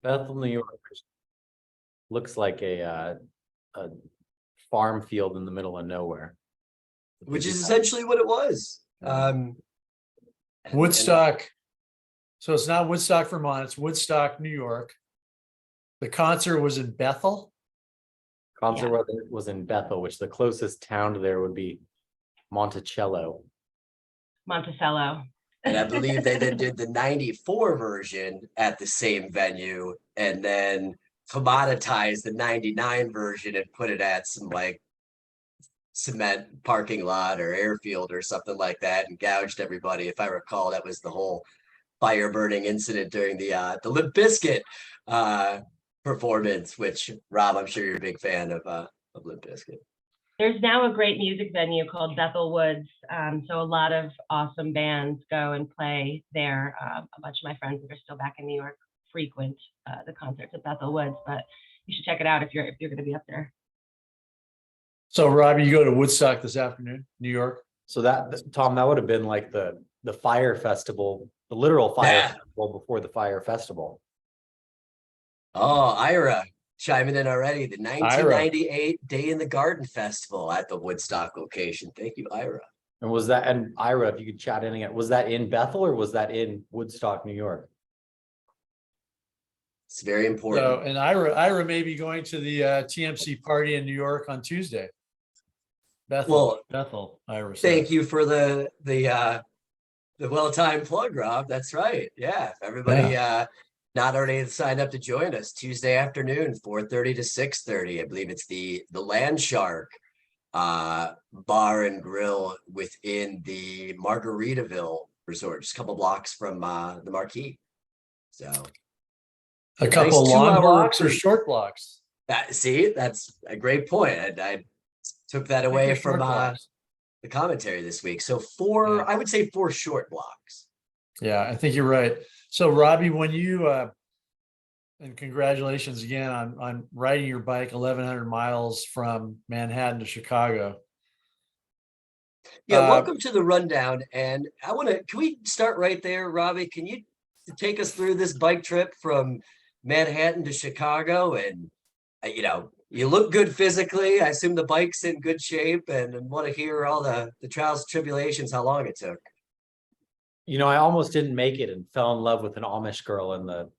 Bethel, New York. Looks like a farm field in the middle of nowhere. Which is essentially what it was. Woodstock. So it's not Woodstock, Vermont. It's Woodstock, New York. The concert was in Bethel. Concert was in Bethel, which the closest town to there would be Monticello. Monticello. And I believe they then did the 94 version at the same venue and then commoditized the 99 version and put it at some like cement parking lot or airfield or something like that and gouged everybody. If I recall, that was the whole fire burning incident during the Limp Bizkit performance, which Rob, I'm sure you're a big fan of Limp Bizkit. There's now a great music venue called Bethel Woods. So a lot of awesome bands go and play there. A bunch of my friends that are still back in New York frequent the concerts at Bethel Woods, but you should check it out if you're going to be up there. So Robbie, you go to Woodstock this afternoon, New York. So Tom, that would have been like the fire festival, the literal fire festival before the fire festival. Oh, Ira chiming in already. The 1998 Day in the Garden Festival at the Woodstock location. Thank you, Ira. And Ira, if you could chat in again, was that in Bethel or was that in Woodstock, New York? It's very important. So, and Ira may be going to the TMC party in New York on Tuesday. Bethel, Ira. Thank you for the well-timed plug, Rob. That's right. Yeah, everybody not already signed up to join us Tuesday afternoon, 4:30 to 6:30. I believe it's the Land Shark bar and grill within the Margaritaville Resort, just a couple blocks from the Marquee. So a couple nice long 2 hour blocks or short blocks. See, that's a great point. I took that away from the commentary this week. So I would say 4 short blocks. Yeah, I think you're right. So Robbie, when you and congratulations again on riding your bike 1,100 miles from Manhattan to Chicago. Yeah, welcome to the rundown. And can we start right there, Robbie? Can you take us through this bike trip from Manhattan to Chicago? And, you look good physically. I assume the bike's in good shape and want to hear all the trials, tribulations, how long it took. I almost didn't make it and fell in love with an Amish girl in the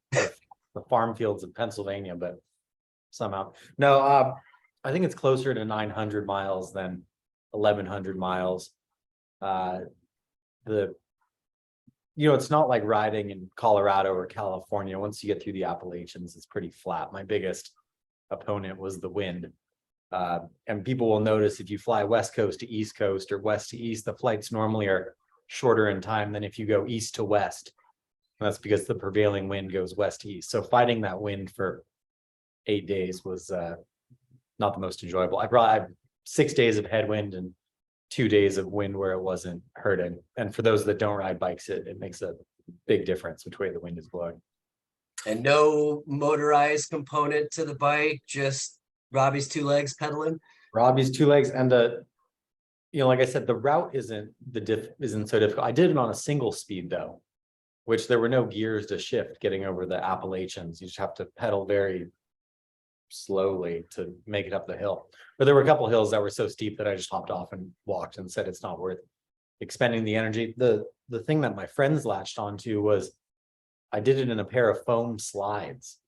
farm fields of Pennsylvania, but somehow. No, I think it's closer to 900 miles than 1,100 miles. It's not like riding in Colorado or California. Once you get through the Appalachians, it's pretty flat. My biggest opponent was the wind. And people will notice if you fly West Coast to East Coast or West to East, the flights normally are shorter in time than if you go east to west. And that's because the prevailing wind goes west to east. So fighting that wind for 8 days was not the most enjoyable. I probably had 6 days of headwind and 2 days of wind where it wasn't hurting. And for those that don't ride bikes, it makes a big difference which way the wind is blowing. And no motorized component to the bike, just Robbie's 2 legs pedaling. Robbie's 2 legs, and like I said, the route isn't so difficult. I did it on a single speed though, which there were no gears to shift getting over the Appalachians. You just have to pedal very slowly to make it up the hill. But there were a couple hills that were so steep that I just hopped off and walked and said it's not worth expending the energy. The thing that my friends latched onto was I did it in a pair of foam slides,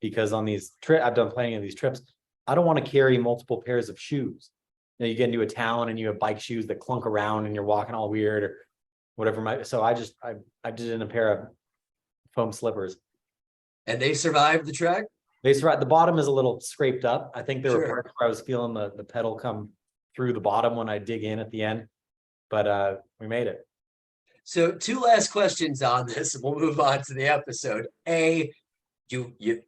because on these trips, I've done plenty of these trips, I don't want to carry multiple pairs of shoes. You get into a town and you have bike shoes that clunk around and you're walking all weird or whatever. So I did it in a pair of foam slippers. And they survived the trek? They survived. The bottom is a little scraped up. I think there were parts where I was feeling the pedal come through the bottom when I dig in at the end, but we made it. So 2 last questions on this, and we'll move on to the episode. I'm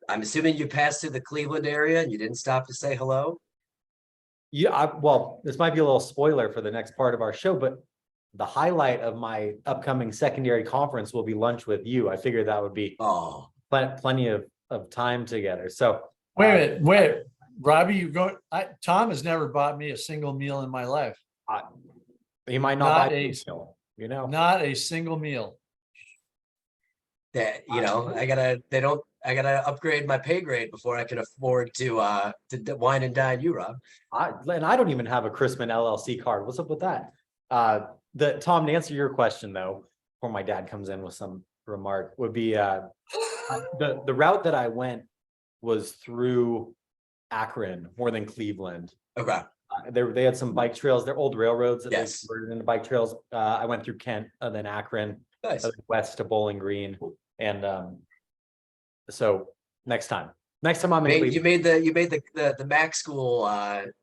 assuming you passed through the Cleveland area and you didn't stop to say hello? Yeah, this might be a little spoiler for the next part of our show, but the highlight of my upcoming secondary conference will be lunch with you. I figured that would be plenty of time together. So wait, Robbie, Tom has never bought me a single meal in my life. He might not buy a meal, not a single meal. That I I gotta upgrade my pay grade before I can afford to wine and dine you, Rob. And I don't even have a Chrisman LLC card. What's up with that? Tom, to answer your question though, before my dad comes in with some remark, would be the route that I went was through Akron more than Cleveland. Okay, They had some bike trails, they're old railroads that they Yes. converted into bike trails. I went through Kent and then Akron, nice. west to Bowling Green. And so next time I'm in You Cleveland. made the Mac school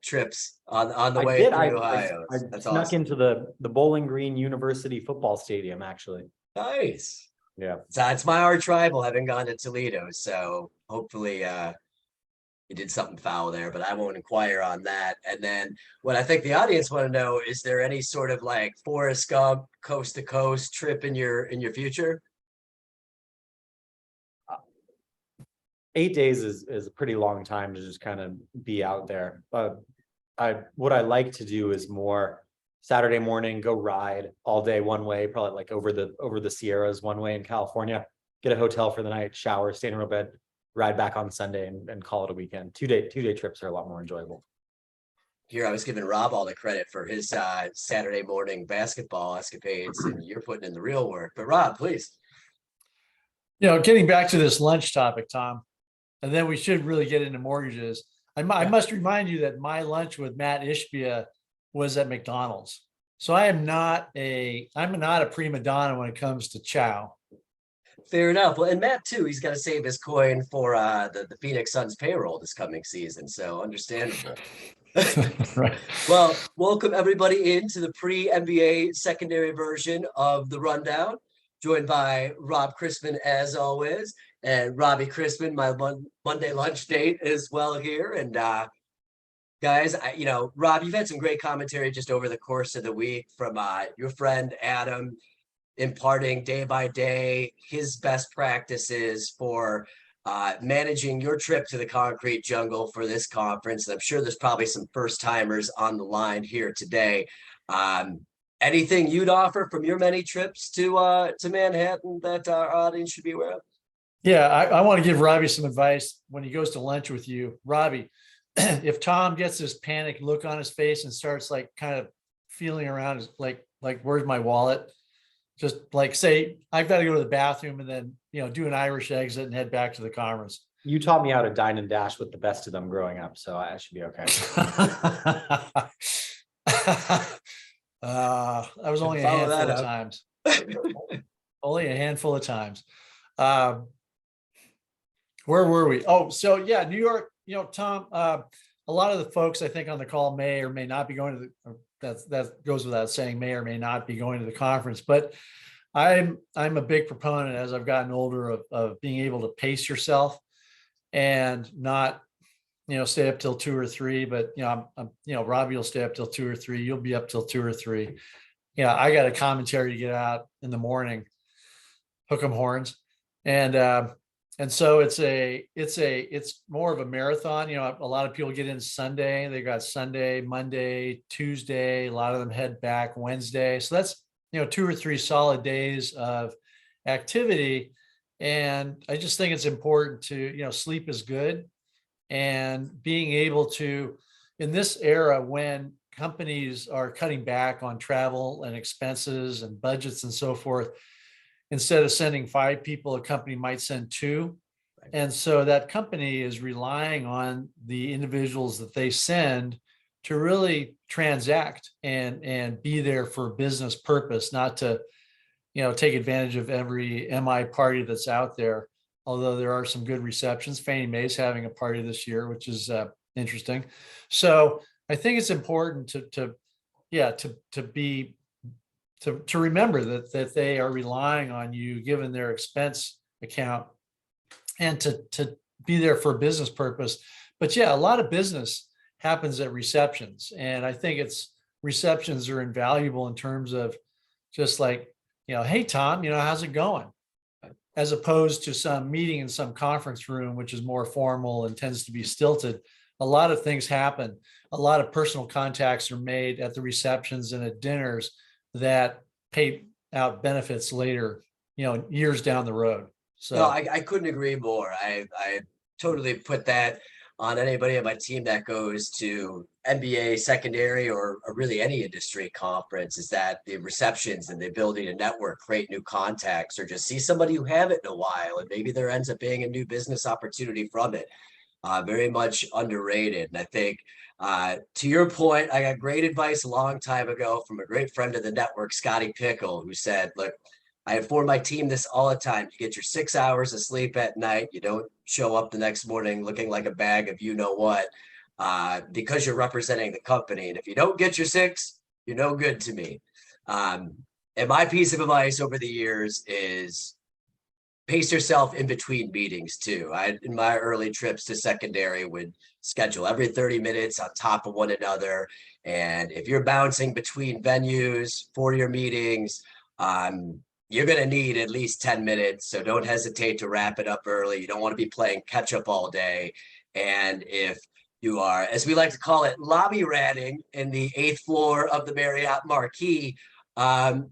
trips on the I way did. through I Ohio. That's snuck awesome. into the Bowling Green University football stadium, actually. Nice. Yeah. So it's my arch rival having gone to Toledo. So hopefully you did something foul there, but I won't inquire on that. And then what I think the audience want to know, is there any sort of like Forrest Gump coast to coast trip in your future? 8 days is a pretty long time to just kind of be out there. What I like to do is more Saturday morning, go ride all day one way, probably like over the Sierras one way in California, get a hotel for the night, shower, stay in a real bed, ride back on Sunday and call it a weekend. Two-day trips are a lot more enjoyable. Here, I was giving Rob all the credit for his Saturday morning basketball escapades, and you're putting in the real work. But Rob, please. Getting back to this lunch topic, Tom, and then we should really get into mortgages. I must remind you that my lunch with Matt Ishbia was at McDonald's. So I'm not a prima donna when it comes to chow. Fair enough. Well, and Matt too, he's got to save his coin for the Phoenix Suns payroll this coming season. So understandable. Right. Well, welcome everybody into the pre-NBA secondary version of the rundown, joined by Rob Chrisman as always, and Robbie Chrisman, my Monday lunch date as well here. And guys, Rob, you've had some great commentary just over the course of the week from your friend Adam, imparting day by day his best practices for managing your trip to the concrete jungle for this conference. And I'm sure there's probably some first timers on the line here today. Anything you'd offer from your many trips to Manhattan that our audience should be aware of? Yeah, I want to give Robbie some advice when he goes to lunch with you. Robbie, if Tom gets this panicked look on his face and starts like kind of feeling around, like where's my wallet? Just like say, I've got to go to the bathroom, and then, do an Irish exit and head back to the conference. You taught me how to dine and dash with the best of them growing up, so I should be okay. That was only a Follow handful that of up. times. Only a handful of times. Where were we? Oh, so yeah, New York, Tom, a lot of the folks I think on the call may or may not be going to that goes without saying, may or may not be going to the conference, but I'm a big proponent, as I've gotten older, of being able to pace yourself and not, stay up till 2 or 3, but Robbie will stay up till 2 or 3. You'll be up till 2 or 3. I got a commentary to get out in the morning, hook 'em horns. And so it's more of a marathon. A lot of people get in Sunday. They got Sunday, Monday, Tuesday. A lot of them head back Wednesday. So that's 2 or 3 solid days of activity. And I just think it's important to sleep is good, and being able to, in this era when companies are cutting back on travel and expenses and budgets and so forth, instead of sending 5 people, a company might send 2. And so that company is relying on the individuals that they send to really transact and be there for business purpose, not to, take advantage of every MI party that's out there. Although there are some good receptions. Fannie Mae's having a party this year, which is interesting. So I think it's important to remember that they are relying on you, given their expense account, and to be there for a business purpose. But yeah, a lot of business happens at receptions, and I think receptions are invaluable in terms of just like, hey Tom, how's it going? As opposed to some meeting in some conference room, which is more formal and tends to be stilted. A lot of things happen. A lot of personal contacts are made at the receptions and at dinners that pay out benefits later, years down the road. So. No, I couldn't agree more. I totally put that on anybody on my team that goes to NBA secondary or really any industry conference, is that the receptions and the ability to network, create new contacts, or just see somebody you haven't in a while, and maybe there ends up being a new business opportunity from it. Very much underrated. And I think to your point, I got great advice a long time ago from a great friend of the network, Scotty Pickle, who said, look, I inform my team this all the time. You get your 6 hours of sleep at night. You don't show up the next morning looking like a bag of you know what, because you're representing the company. And if you don't get your 6, you're no good to me. And my piece of advice over the years is pace yourself in between meetings too. In my early trips to secondary, would schedule every 30 minutes on top of one another. And if you're bouncing between venues for your meetings, you're going to need at least 10 minutes. So don't hesitate to wrap it up early. You don't want to be playing catch up all day. And if you are, as we like to call it, lobby ratting in the 8th floor of the Marriott Marquis,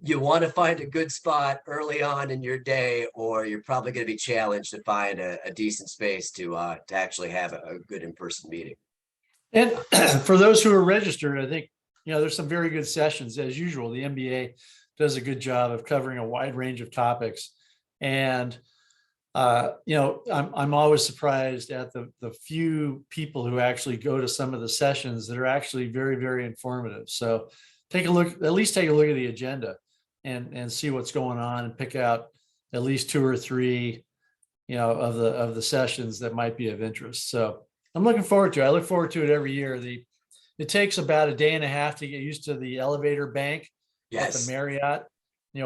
you want to find a good spot early on in your day, or you're probably going to be challenged to find a decent space to actually have a good in-person meeting. And for those who are registered, I think, there's some very good sessions as usual. The MBA does a good job of covering a wide range of topics. And, I'm always surprised at the few people who actually go to some of the sessions that are actually very, very informative. So at least take a look at the agenda and see what's going on, and pick out at least 2 or 3, of the sessions that might be of interest. So I'm looking forward to it. I look forward to it every year. It takes about a day and a half to get used to the elevator bank at the Yes. Marriott,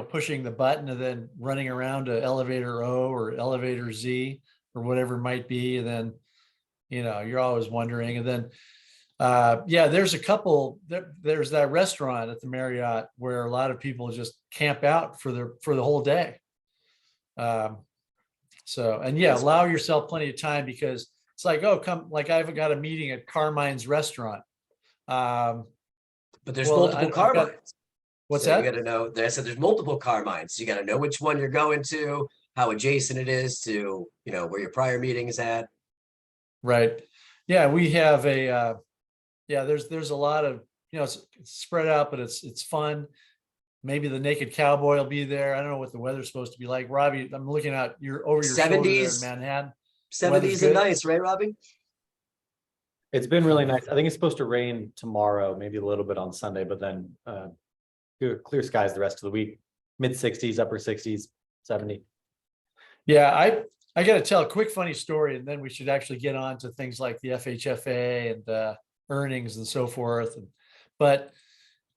pushing the button and then running around to elevator O or elevator Z or whatever it might be. And then, you're always wondering. And then, there's there's that restaurant at the Marriott where a lot of people just camp out for the whole day. Allow yourself plenty of time, because it's like, oh, come, like I've got a meeting at Carmine's restaurant. But there's Well, multiple I've car got- mines. What's So that? you got to know. There's multiple car mines. So you got to know which one you're going to, how adjacent it is to, where your prior meeting is at. Right. Yeah, we have there's a lot of, it's spread out, but it's fun. Maybe the Naked Cowboy will be there. I don't know what the weather's supposed to be like. Robbie, I'm looking out over your shoulder there in 70s. Manhattan. 70s and nice, right, Robbie? It's been really nice. I think it's supposed to rain tomorrow, maybe a little bit on Sunday, but then clear skies the rest of the week. Mid 60s, upper 60s, 70. Yeah, I got to tell a quick funny story, and then we should actually get on to things like the FHFA and earnings and so forth. But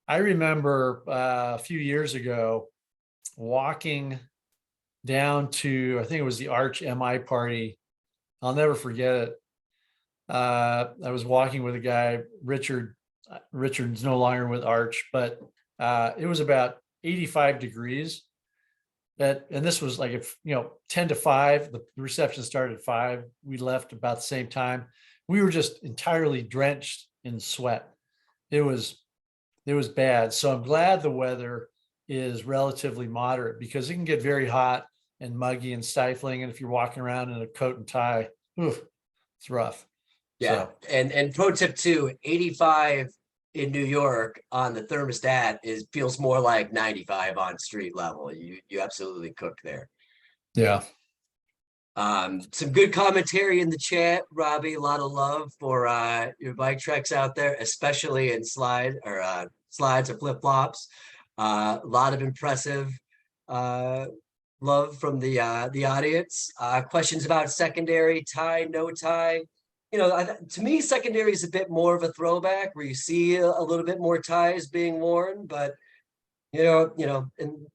I remember a few years ago walking down to, I think it was the Arch MI party. I'll never forget it. I was walking with a guy, Richard. Richard's no longer with Arch, but it was about 85 degrees. And this was like, 10 to 5, the reception started at 5. We left about the same time. We were just entirely drenched in sweat. It was bad. So I'm glad the weather is relatively moderate, because it can get very hot and muggy and stifling. And if you're walking around in a coat and tie, it's rough. Yeah. So, And pro tip 2, 85 in New York on the thermostat feels more like 95 on street level. You absolutely cook there. yeah. Some good commentary in the chat, Robbie. A lot of love for your bike treks out there, especially in slides or flip flops. A lot of impressive love from the audience. Questions about secondary, tie, no tie. To me, secondary is a bit more of a throwback, where you see a little bit more ties being worn. But in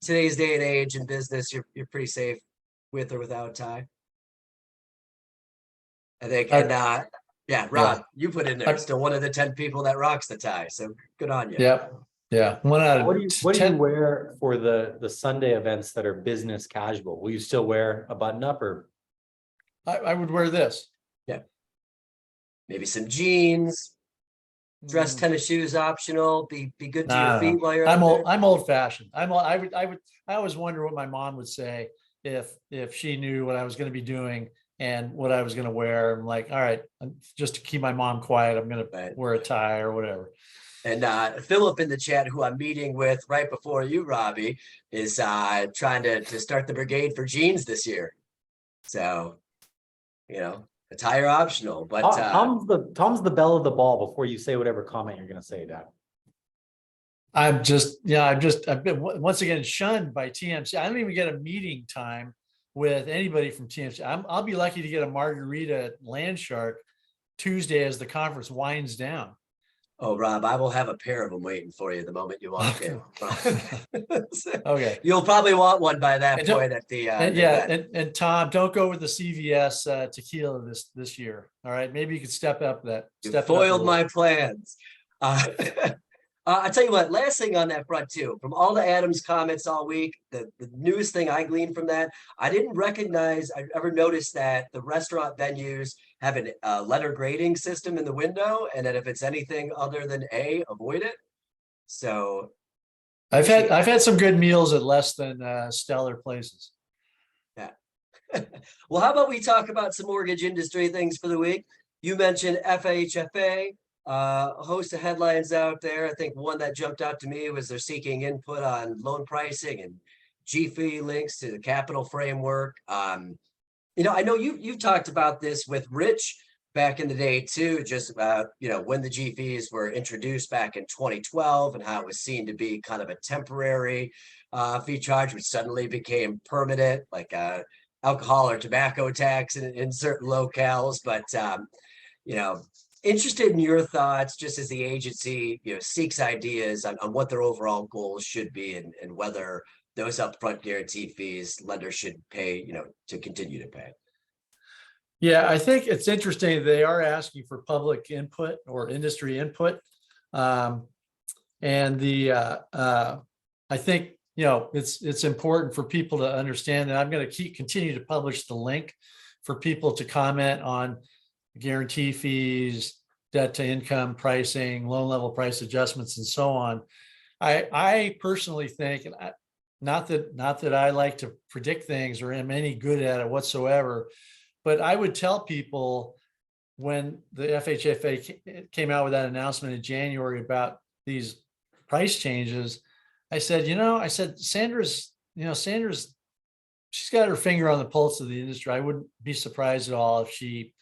today's day and age in business, you're pretty safe with or without a tie. I think, Rob, you put in there, still one of the 10 people that rocks the tie. So good on you. Yeah. One out of What do you 10. wear for the Sunday events that are business casual? Will you still wear a button up, or? I would wear this. Maybe some jeans, dress tennis shoes optional. Be good to your feet while you're out there. I'm old fashioned. I always wonder what my mom would say if she knew what I was going to be doing and what I was going to wear. I'm like, all right, just to keep my mom quiet, I'm going to Right. wear a tie or whatever. And Philip in the chat, who I'm meeting with right before you, Robbie, is trying to start the brigade for jeans this year. So, attire optional, but Tom's the belle of the ball before you say whatever comment you're gonna say, Dad. I've been once again shunned by TMC. I don't even get a meeting time with anybody from TMC. I'll be lucky to get a margarita at Landshark Tuesday as the conference winds down. oh, Rob, I will have a pair of them waiting for you the moment you walk in. Okay. You'll probably want one by that And don't- point at the And event. and Tom, don't go with the CVS tequila this year. All right, maybe you could step up that. You Step it up a foiled little. my plans. I tell you what, last thing on that front too, from all the Adams comments all week, the newest thing I gleaned from that, I didn't recognize, I ever noticed that the restaurant venues have a letter grading system in the window, and that if it's anything other than A, avoid it. So I've had some good meals at less than stellar places. well, how about we talk about some mortgage industry things for the week? You mentioned FHFA, a host of headlines out there. I think one that jumped out to me was they're seeking input on loan pricing and GFI links to the capital framework. I know you've talked about this with Rich back in the day too, just about, when the GFIs were introduced back in 2012 and how it was seen to be kind of a temporary fee charge, which suddenly became permanent, like alcohol or tobacco tax in certain locales. But, interested in your thoughts, just as the agency, seeks ideas on what their overall goals should be and whether those upfront guarantee fees lenders should pay, to continue to pay. Yeah, I think it's interesting. They are asking for public input or industry input. And I think, it's important for people to understand that I'm going to continue to publish the link for people to comment on guarantee fees, debt to income pricing, loan level price adjustments, and so on. I personally think, and not that I like to predict things or am any good at it whatsoever, but I would tell people when the FHFA came out with that announcement in January about these price changes, I said, Sandra's, she's got her finger on the pulse of the industry. I wouldn't be surprised at all if she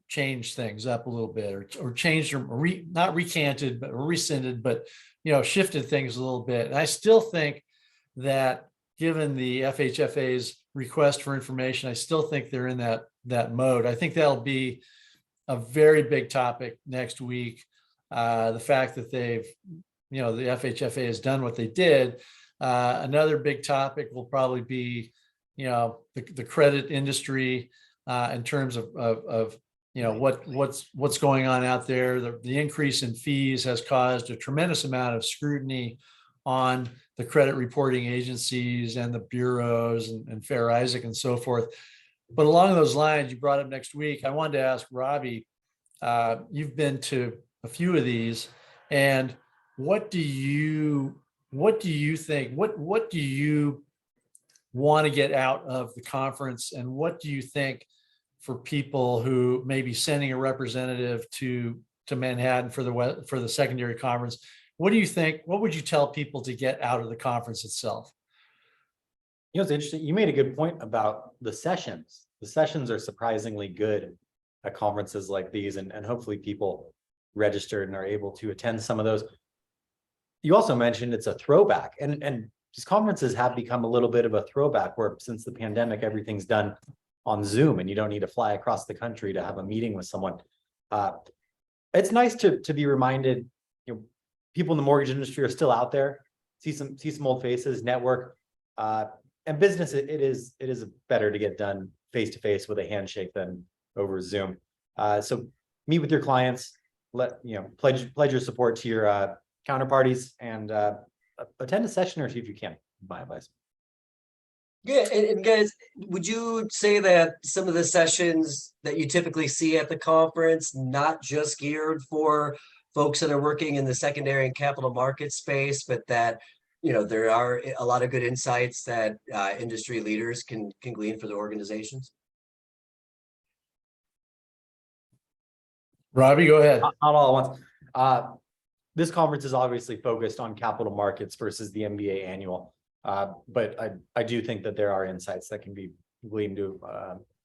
changed things up a little bit or changed or not recanted, but rescinded, but, shifted things a little bit. And I still think that given the FHFA's request for information, I still think they're in that mode. I think that'll be a very big topic next week. The fact that the FHFA has done what they did. Another big topic will probably be, the credit industry in terms of what's going on out there. The increase in fees has caused a tremendous amount of scrutiny on the credit reporting agencies and the bureaus and Fair Isaac and so forth. But along those lines, you brought up next week, I wanted to ask Robbie, you've been to a few of these, and what do you think? What do you want to get out of the conference, and what do you think for people who may be sending a representative to Manhattan for the secondary conference? What do you think? What would you tell people to get out of the conference itself? It's interesting. You made a good point about the sessions. The sessions are surprisingly good at conferences like these, and hopefully people registered and are able to attend some of those. You also mentioned it's a throwback, and these conferences have become a little bit of a throwback, where since the pandemic, everything's done on Zoom and you don't need to fly across the country to have a meeting with someone. It's nice to be reminded, people in the mortgage industry are still out there, see some old faces, network, and business. It is better to get done face-to-face with a handshake than over Zoom. So meet with your clients, pledge your support to your counterparties, and attend a session or two if you can, my advice. Yeah, and guys, would you say that some of the sessions that you typically see at the conference, not just geared for folks that are working in the secondary and capital market space, but that there are a lot of good insights that industry leaders can glean for their organizations. Robbie, go ahead. Not all at once. This conference is obviously focused on capital markets versus the MBA annual. But I do think that there are insights that can be gleaned to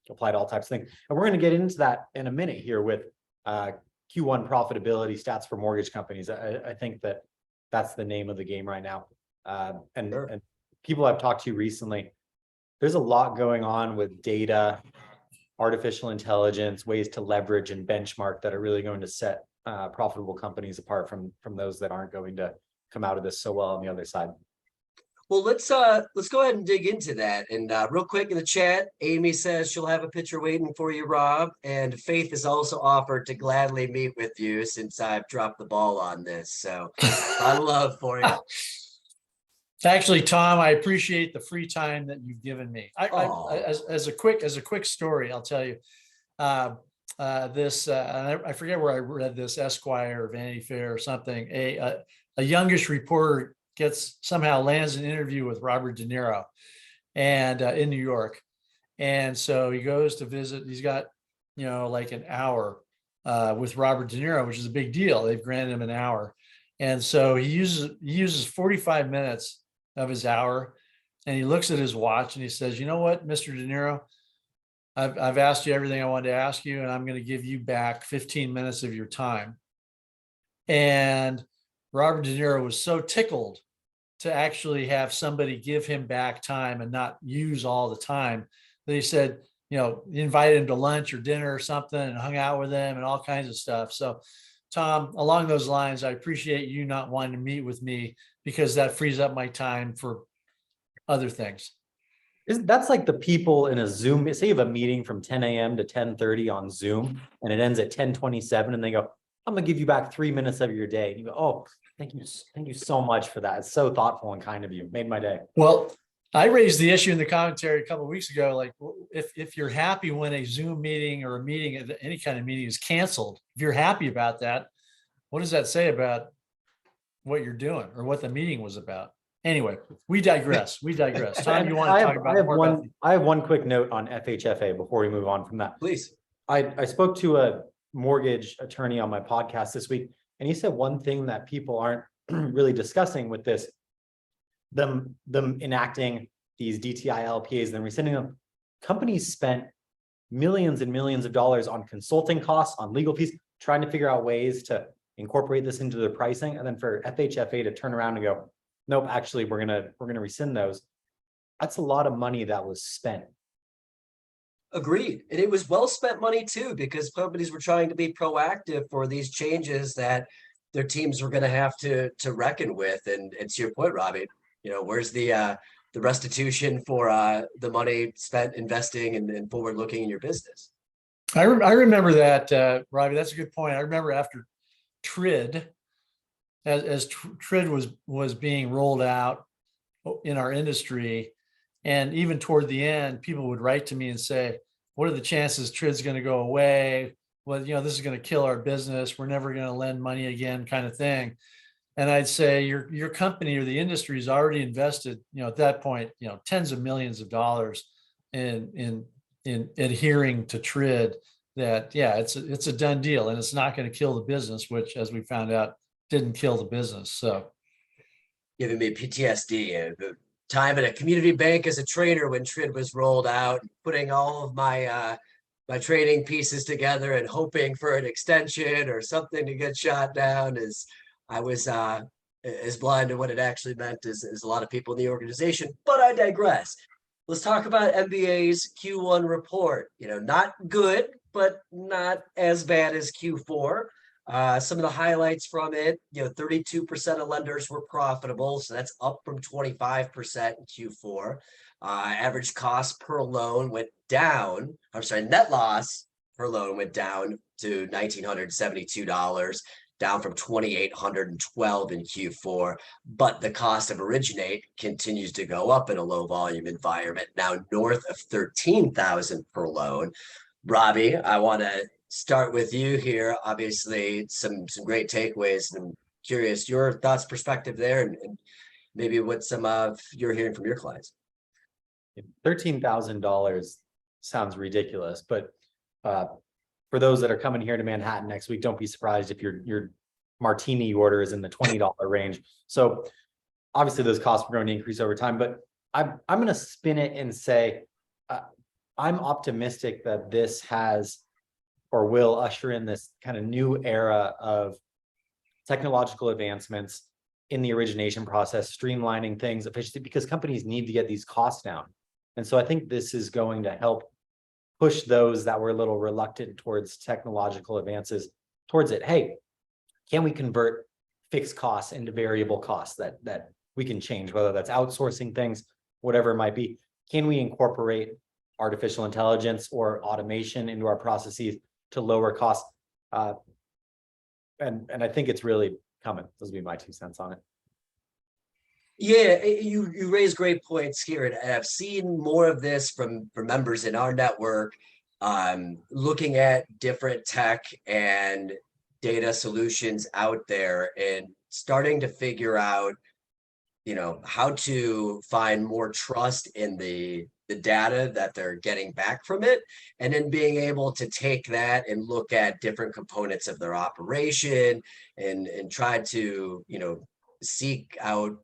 apply to all types of things. And we're going to get into that in a minute here with Q1 profitability stats for mortgage companies. I think that that's the name of the game right now. And people I've talked to recently, there's a lot going on with data, artificial intelligence, ways to leverage and benchmark that are really going to set profitable companies apart from those that aren't going to come out of this so well on the other side. Well, let's go ahead and dig into that. And real quick in the chat, Amy says she'll have a picture waiting for you, Rob. And Faith has also offered to gladly meet with you since I've dropped the ball on this. So I love for you. Actually, Tom, I appreciate the free time that you've given me. Aw. As a quick story, I'll tell you. I forget where I read this, Esquire or Vanity Fair or something. A youngish reporter somehow lands an interview with Robert De Niro, and in New York, and so he goes to visit. He's got like an hour with Robert De Niro, which is a big deal. They've granted him an hour, and so he uses 45 minutes of his hour, and he looks at his watch and he says, "You know what, Mr. De Niro, I've asked you everything I wanted to ask you, and I'm going to give you back 15 minutes of your time." And Robert De Niro was so tickled to actually have somebody give him back time and not use all the time that he said, he invited him to lunch or dinner or something and hung out with him and all kinds of stuff. So, Tom, along those lines, I appreciate you not wanting to meet with me because that frees up my time for other things. That's like the people in a Zoom, say you have a meeting from 10 a.m. to 10:30 on Zoom, and it ends at 10:27, and they go, "I'm gonna give you back 3 minutes of your day." And you go, "Oh, thank you so much for that. It's so thoughtful and kind of you. Made my day." Well, I raised the issue in the commentary a couple of weeks ago. Like, if you're happy when a Zoom meeting or a meeting, any kind of meeting is canceled, if you're happy about that, what does that say about what you're doing or what the meeting was about? Anyway, we digress. Tom, you want to talk about more about? I have one quick note on FHFA before we move on from that. Please. I spoke to a mortgage attorney on my podcast this week, and he said one thing that people aren't really discussing with this, them enacting these DTI LPAs and then rescinding them. Companies spent millions and millions of dollars on consulting costs, on legal fees, trying to figure out ways to incorporate this into their pricing, and then for FHFA to turn around and go, "Nope, actually, we're gonna rescind those." That's a lot of money that was spent. Agreed. And it was well spent money too, because companies were trying to be proactive for these changes that their teams were going to have to reckon with. And to your point, Robbie, where's the restitution for the money spent investing and forward looking in your business? I remember that, Robbie. That's a good point. I remember after TRID, as TRID was being rolled out in our industry, and even toward the end, people would write to me and say, "What are the chances TRID's going to go away? Well, this is going to kill our business. We're never going to lend money again," kind of thing. And I'd say your company or the industry has already invested, at that point, tens of millions of dollars in adhering to TRID. That, yeah, it's a done deal, and it's not going to kill the business, which, as we found out, didn't kill the business. So, giving me PTSD. The time at a community bank as a trader when TRID was rolled out, putting all of my my trading pieces together and hoping for an extension or something to get shot down, as I was as blind to what it actually meant as a lot of people in the organization. But I digress. Let's talk about MBA's Q1 report. Not good, but not as bad as Q4. Some of the highlights from it, 32% of lenders were profitable, so that's up from 25% in Q4. Average cost per loan went down. Net loss per loan went down to $1,972, down from $2,812 in Q4. But the cost of originate continues to go up in a low volume environment, now north of $13,000 per loan. Robbie, I want to start with you here. Obviously, some great takeaways, and I'm curious your thoughts, perspective there, and maybe what some of you're hearing from your clients. $13,000 sounds ridiculous, but for those that are coming here to Manhattan next week, don't be surprised if your martini order is in the $20 range. So obviously those costs are going to increase over time, but I'm going to spin it and say I'm optimistic that this has or will usher in this kind of new era of technological advancements in the origination process, streamlining things efficiently, because companies need to get these costs down. And so I think this is going to help push those that were a little reluctant towards technological advances towards it. Hey, can we convert fixed costs into variable costs that we can change, whether that's outsourcing things, whatever it might be? Can we incorporate artificial intelligence or automation into our processes to lower costs? And I think it's really coming. Those would be my 2 cents on it. Yeah, you raise great points here, and I've seen more of this from members in our network, looking at different tech and data solutions out there and starting to figure out, how to find more trust in the data that they're getting back from it, and then being able to take that and look at different components of their operation and try to, seek out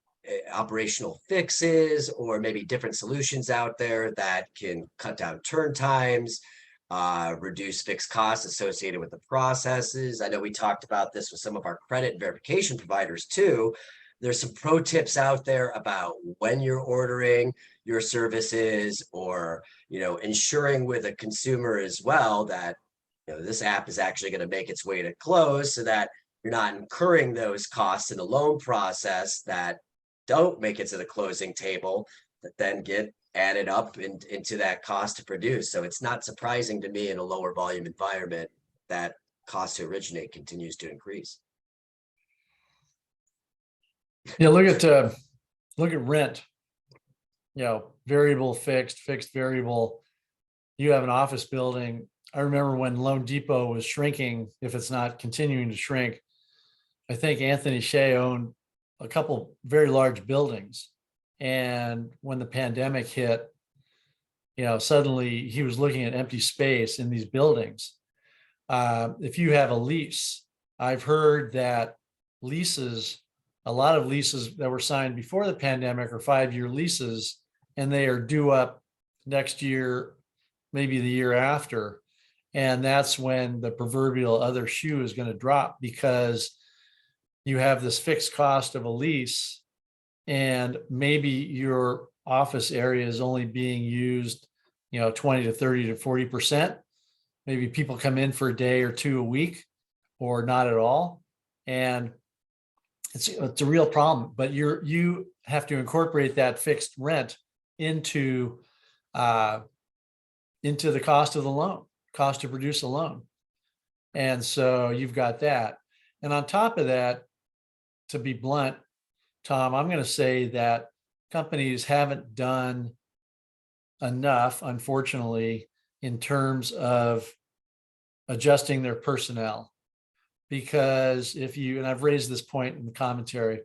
operational fixes or maybe different solutions out there that can cut down turn times, reduce fixed costs associated with the processes. I know we talked about this with some of our credit verification providers too. There's some pro tips out there about when you're ordering your services, or, ensuring with a consumer as well that, this app is actually going to make its way to close, so that you're not incurring those costs in the loan process that don't make it to the closing table, that then get added up into that cost to produce. So it's not surprising to me in a lower volume environment that cost to originate continues to increase. Yeah, look at rent. Variable, fixed, variable. You have an office building. I remember when Loan Depot was shrinking, if it's not continuing to shrink. I think Anthony Shea owned a couple very large buildings. And when the pandemic hit, suddenly he was looking at empty space in these buildings. If you have a lease, I've heard that a lot of leases that were signed before the pandemic are 5-year leases, and they are due up next year, maybe the year after. And that's when the proverbial other shoe is going to drop, because you have this fixed cost of a lease, and maybe your office area is only being used, 20 to 30 to 40%. Maybe people come in for a day or two a week, or not at all. And it's a real problem, but you have to incorporate that fixed rent into the cost of the loan, cost to produce a loan. And so you've got that. And on top of that, to be blunt, Tom, I'm going to say that companies haven't done enough, unfortunately, in terms of adjusting their personnel. Because and I've raised this point in the commentary,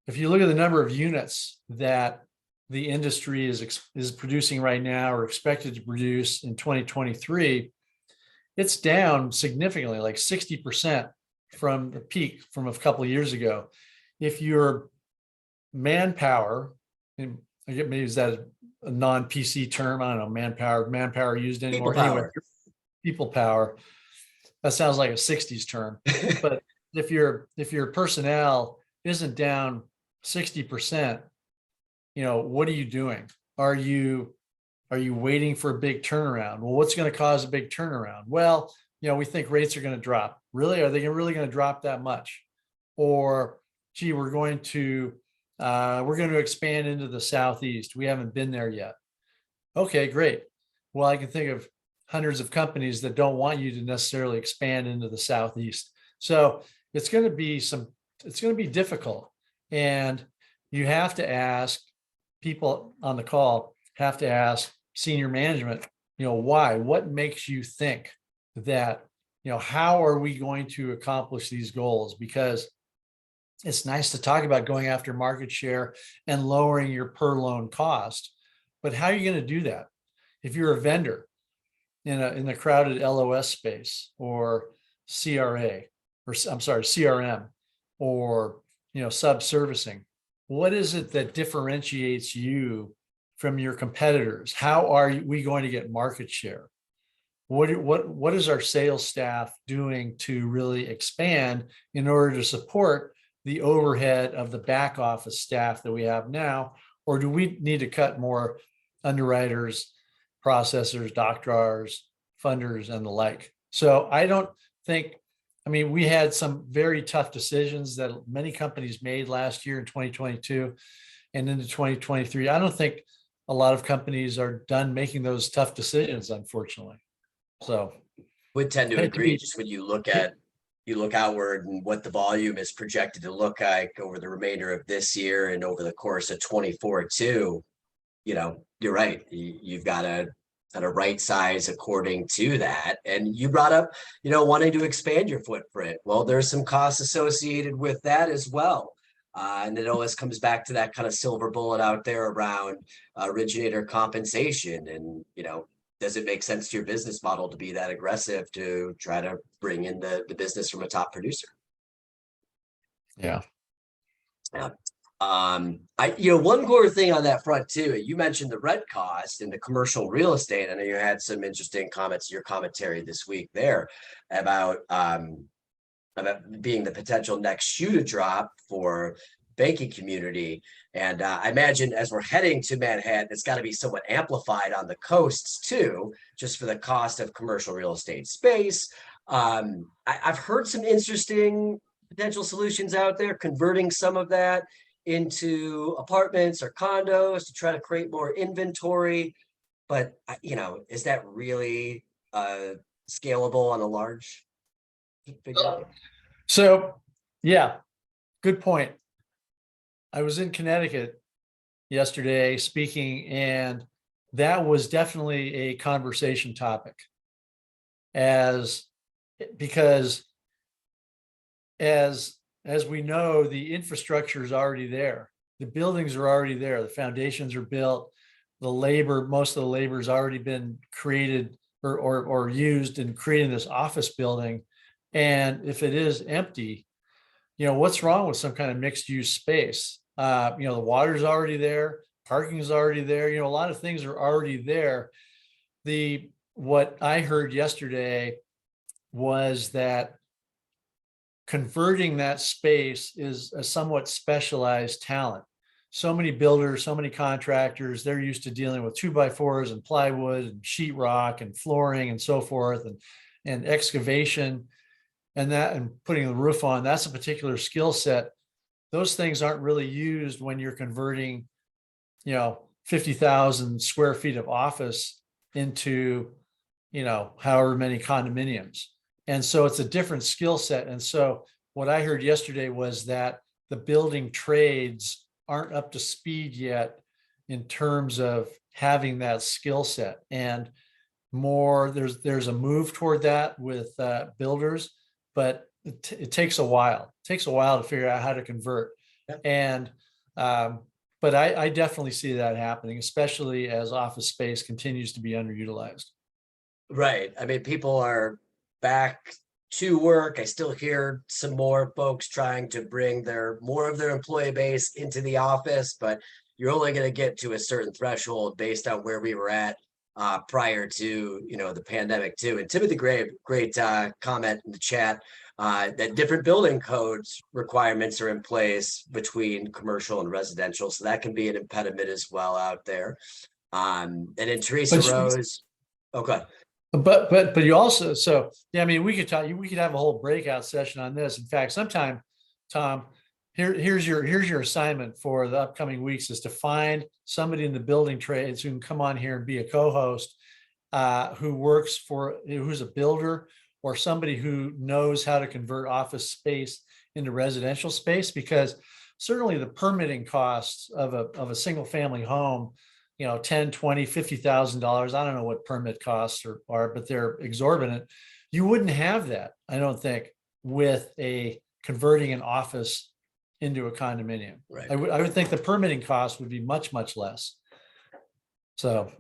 if you look at the number of units that the industry is producing right now, or expected to produce in 2023, it's down significantly, like 60% from the peak from a couple of years ago. If your manpower, and I get, maybe is that a non-PC term? I don't know, manpower used anymore. Anyway, people power. That sounds like a 60s term. But if your personnel isn't down 60%, what are you doing? Are you waiting for a big turnaround? Well, what's going to cause a big turnaround? Well, we think rates are going to drop. Really? Are they really going to drop that much? Or, gee, we're going to expand into the Southeast. We haven't been there yet. Okay, great. Well, I can think of hundreds of companies that don't want you to necessarily expand into the Southeast. So it's going to be difficult. And you have to ask people on the call, have to ask senior management, why? What makes you think that, how are we going to accomplish these goals? Because it's nice to talk about going after market share and lowering your per loan cost. But how are you going to do that? If you're a vendor in the crowded LOS space or CRA, or I'm sorry, CRM, or sub-servicing, what is it that differentiates you from your competitors? How are we going to get market share? What is our sales staff doing to really expand in order to support the overhead of the back office staff that we have now? Or do we need to cut more underwriters, processors, doctors, funders, and the like? So I don't think, we had some very tough decisions that many companies made last year in 2022 and into 2023. I don't think a lot of companies are done making those tough decisions, unfortunately. So Would tend to Hate to agree, be- just when you look outward and what the volume is projected to look like over the remainder of this year and over the course of 24 too, you're right. You've got to kind of right size according to that. And you brought up, wanting to expand your footprint. Well, there's some costs associated with that as well. And it always comes back to that kind of silver bullet out there around originator compensation. And, does it make sense to your business model to be that aggressive to try to bring in the business from a top producer? yeah. One core thing on that front too, you mentioned the rent cost in the commercial real estate. I know you had some interesting comments in your commentary this week there about being the potential next shoe to drop for banking community. And I imagine as we're heading to Manhattan, it's got to be somewhat amplified on the coasts too, just for the cost of commercial real estate space. I've heard some interesting potential solutions out there, converting some of that into apartments or condos to try to create more inventory. But, is that really scalable on a large figure? So, yeah, good point. I was in Connecticut yesterday speaking, and that was definitely a conversation topic. Because as we know, the infrastructure is already there. The buildings are already there. The foundations are built. Most of the labor has already been created or used in creating this office building. And if it is empty, what's wrong with some kind of mixed use space? The water's already there, parking is already there. A lot of things are already there. What I heard yesterday was that converting that space is a somewhat specialized talent. So many builders, so many contractors, they're used to dealing with 2x4s and plywood and sheetrock and flooring and so forth, and excavation and putting the roof on. That's a particular skill set. Those things aren't really used when you're converting, 50,000 square feet of office into, however many condominiums. And so it's a different skill set. And so what I heard yesterday was that the building trades aren't up to speed yet in terms of having that skill set. And there's a move toward that with builders, but it takes a while. It takes a while to figure out how to convert. Yep. And but I definitely see that happening, especially as office space continues to be underutilized. Right. People are back to work. I still hear some more folks trying to bring more of their employee base into the office, but you're only going to get to a certain threshold based on where we were at prior to the pandemic too. And Timothy Gray, great comment in the chat that different building codes requirements are in place between commercial and residential, so that can be an impediment as well out there. And then Teresa Rose. Okay. But you also, we could have a whole breakout session on this. In fact, sometime, Tom, here's your assignment for the upcoming weeks is to find somebody in the building trades who can come on here and be a co-host who's a builder or somebody who knows how to convert office space into residential space, because certainly the permitting costs of a single family home, $10,000, $20,000, $50,000. I don't know what permit costs are, but they're exorbitant. You wouldn't have that, I don't think, with converting an office into a condominium. Right. I would think the permitting cost would be much, much less. So,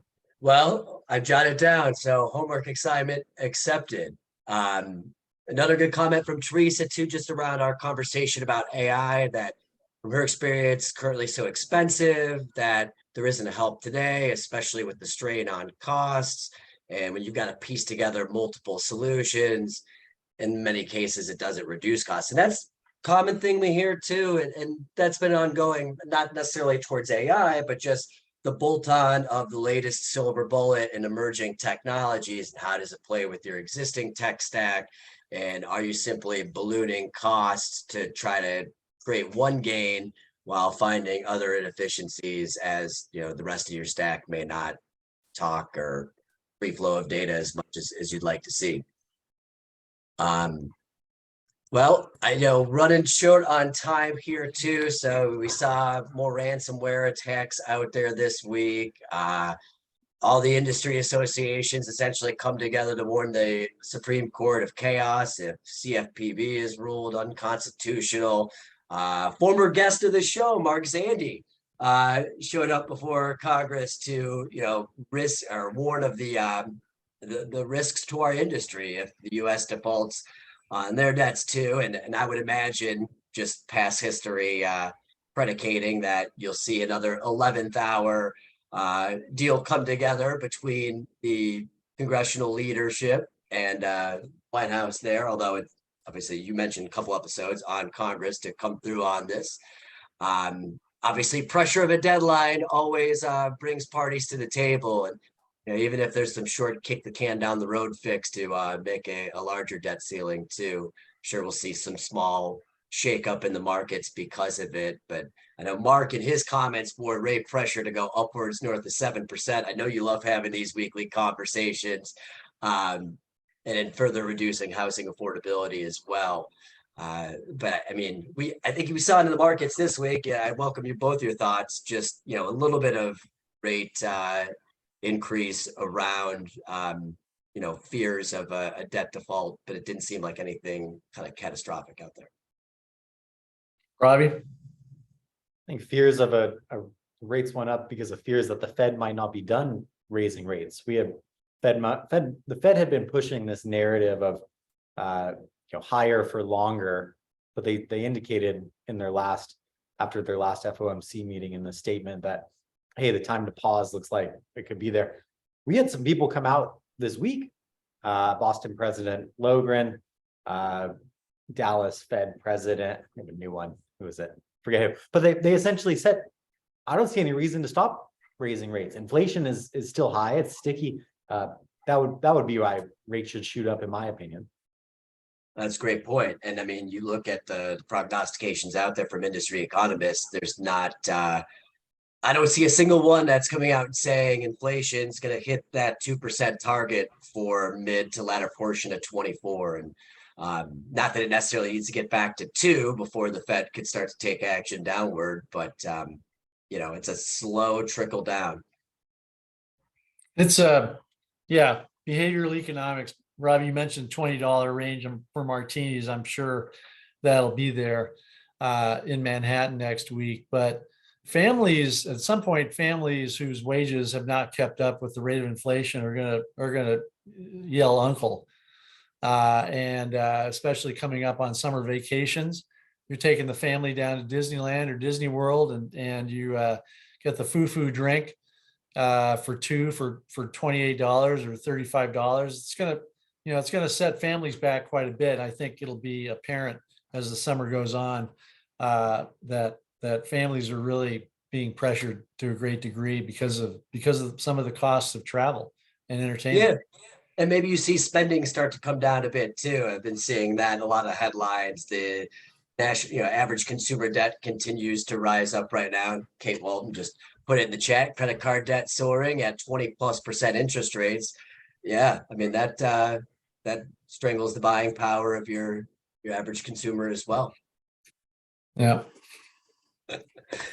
Well, I've jotted down, so homework assignment accepted. Another good comment from Teresa too, just around our conversation about AI, that from her experience, currently so expensive that there isn't a help today, especially with the strain on costs. And when you've got to piece together multiple solutions, in many cases, it doesn't reduce costs. And that's a common thing we hear too. And that's been ongoing, not necessarily towards AI, but just the bolt-on of the latest silver bullet and emerging technologies. And how does it play with your existing tech stack? And are you simply ballooning costs to try to create one gain while finding other inefficiencies, as you know, the rest of your stack may not talk or free flow of data as much as you'd like to see. Well, I know running short on time here too. So we saw more ransomware attacks out there this week. All the industry associations essentially come together to warn the Supreme Court of chaos if CFPB is ruled unconstitutional. Former guest of the show, Mark Zandi, showed up before Congress to, risk or warn of the risks to our industry if the U.S. defaults on their debts too. And I would imagine, just past history predicating that you'll see another 11th hour deal come together between the congressional leadership and White House there, although it's obviously, you mentioned a couple episodes on Congress to come through on this. Obviously, pressure of a deadline always brings parties to the table. And even if there's some short kick the can down the road fix to make a larger debt ceiling too, sure we'll see some small shakeup in the markets because of it. But I know Mark in his comments for rate pressure to go upwards north of 7%. I know you love having these weekly conversations, and then further reducing housing affordability as well. But I mean, I think we saw it in the markets this week. Yeah, I welcome you both your thoughts. Just a little bit of rate increase around fears of a debt default, but it didn't seem like anything kind of catastrophic out there. Robbie? I think fears of rates went up because of fears that the Fed might not be done raising rates. We have the Fed had been pushing this narrative of higher for longer, but they indicated in after their last FOMC meeting in the statement that, hey, the time to pause looks like it could be there. We had some people come out this week, Boston President Logren, Dallas Fed President, I have a new one. Who is it? Forget who. But they essentially said, I don't see any reason to stop raising rates. Inflation is still high. It's sticky. That would be why rates should shoot up, in my opinion. That's a great point. And I mean, you look at the prognostications out there from industry economists, there's not, I don't see a single one that's coming out and saying inflation is going to hit that 2% target for mid to latter portion of 24. And not that it necessarily needs to get back to 2 before the Fed could start to take action downward, but it's a slow trickle down. It's behavioral economics. Rob, you mentioned $20 range for martinis. I'm sure that'll be there in Manhattan next week. But families, at some point, families whose wages have not kept up with the rate of inflation are gonna yell uncle. And especially coming up on summer vacations, you're taking the family down to Disneyland or Disney World, and you get the foo drink for two for $28 or $35. It's gonna set families back quite a bit. I think it'll be apparent as the summer goes on that families are really being pressured to a great degree because of some of the costs of travel and entertainment. Yeah. And maybe you see spending start to come down a bit too. I've been seeing that in a lot of headlines. The national, average consumer debt continues to rise up right now. Kate Walton just put it in the chat. Credit card debt soaring at 20+% interest rates. Yeah, I mean that strangles the buying power of your average consumer as well. Yeah.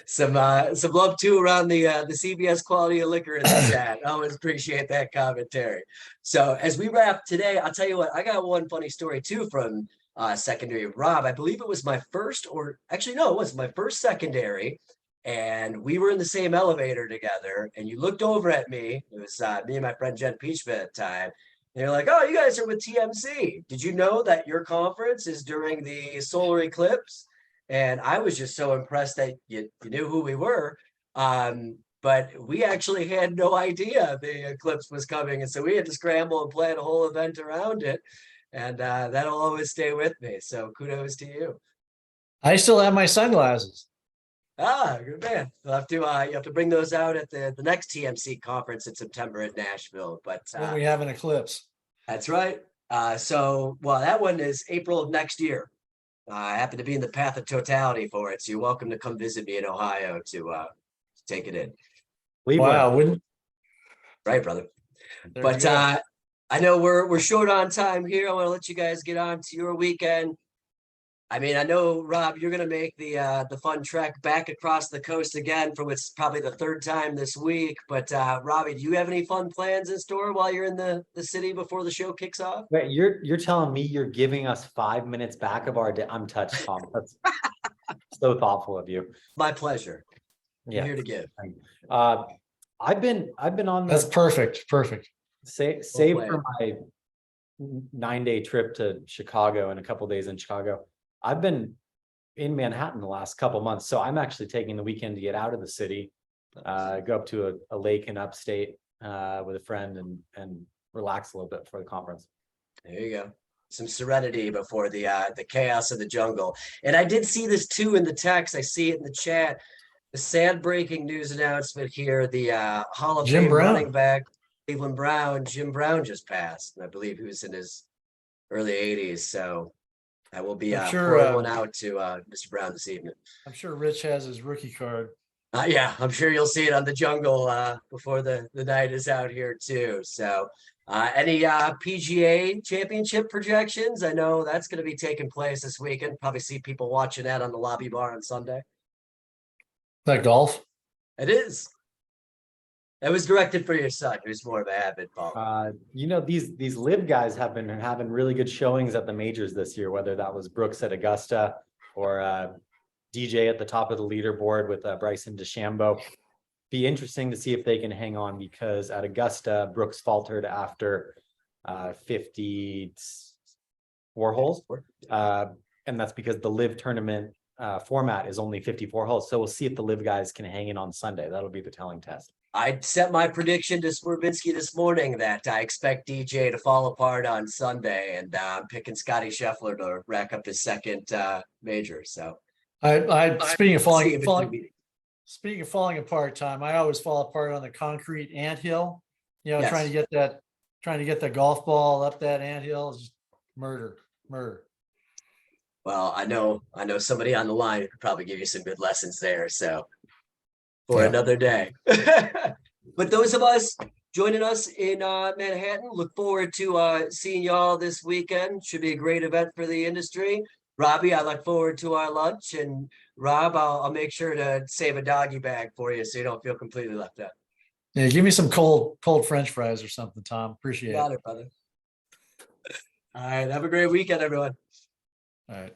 Some love too around the CBS quality of liquor in the chat. I always appreciate that commentary. So as we wrap today, I'll tell you what, I got one funny story too from secondary. Rob, I believe it was my first, or actually, no, it was my first secondary. And we were in the same elevator together. And you looked over at me. It was me and my friend Jen Peachman at the time. And you're like, oh, you guys are with TMC. Did you know that your conference is during the solar eclipse? And I was just so impressed that you knew who we were. But we actually had no idea the eclipse was coming. And so we had to scramble and plan a whole event around it. And that'll always stay with me. So kudos to you. I still have my sunglasses. Ah, good man. You'll have to you have to bring those out at the next TMC conference in September in Nashville. But When we have an eclipse. that's right. So well, that one is April of next year. I happen to be in the path of totality for it. So you're welcome to come visit me in Ohio to take it in. Wow, wouldn't Right, brother. there you But go. I know we're short on time here. I want to let you guys get on to your weekend. I mean, I know, Rob, you're gonna make the fun trek back across the coast again for what's probably the third time this week. But Robbie, do you have any fun plans in store while you're in the city before the show kicks off? Wait, you're telling me you're giving us 5 minutes back of our day? I'm touched, Tom. That's so thoughtful of you. My pleasure. I'm Yeah. here to give. I've been on That's the perfect. Perfect. save for my 9-day trip to Chicago and a couple days in Chicago. I've been in Manhattan the last couple months, so I'm actually taking the weekend to get out of the city, go up to a lake in upstate with a friend and relax a little bit before the conference. There you go. Some serenity before the chaos of the jungle. And I did see this too in the text. I see it in the chat. The sad breaking news announcement here. The Hall of Jim Fame Brown. running back, Cleveland Brown, Jim Brown just passed. And I believe he was in his early 80s. So I will be I'm sure, pouring one out to Mr. Brown this evening. I'm sure Rich has his rookie card. Yeah, I'm sure you'll see it on the jungle before the night is out here too. So any PGA championship projections? I know that's going to be taking place this weekend. Probably see people watching that on the lobby bar on Sunday. That golf. It is. It was directed for your son, who's more of an avid golfer. These live guys have been having really good showings at the majors this year, whether that was Brooks at Augusta or DJ at the top of the leaderboard with Bryson DeChambeau. Be interesting to see if they can hang on, because at Augusta, Brooks faltered after 54 holes. And that's because the live tournament format is only 54 holes. So we'll see if the live guys can hang in on Sunday. That'll be the telling test. I set my prediction to Swerbinsky this morning that I expect DJ to fall apart on Sunday, and I'm picking Scotty Scheffler to rack up his second major. So I speaking of see if it's gonna falling, be- speaking of falling apart, Tom, I always fall apart on the concrete anthill. You know, Yes. trying to get the golf ball up that anthill is just murder. Well, I know somebody on the line who could probably give you some good lessons there. So for Yeah. another day. But those of us joining us in Manhattan, look forward to seeing y'all this weekend. Should be a great event for the industry. Robbie, I look forward to our lunch, and Rob, I'll make sure to save a doggy bag for you so you don't feel completely left out. Yeah, give me some cold French fries or something, Tom. Appreciate it. Got it, brother. All right, have a great weekend, everyone. All right.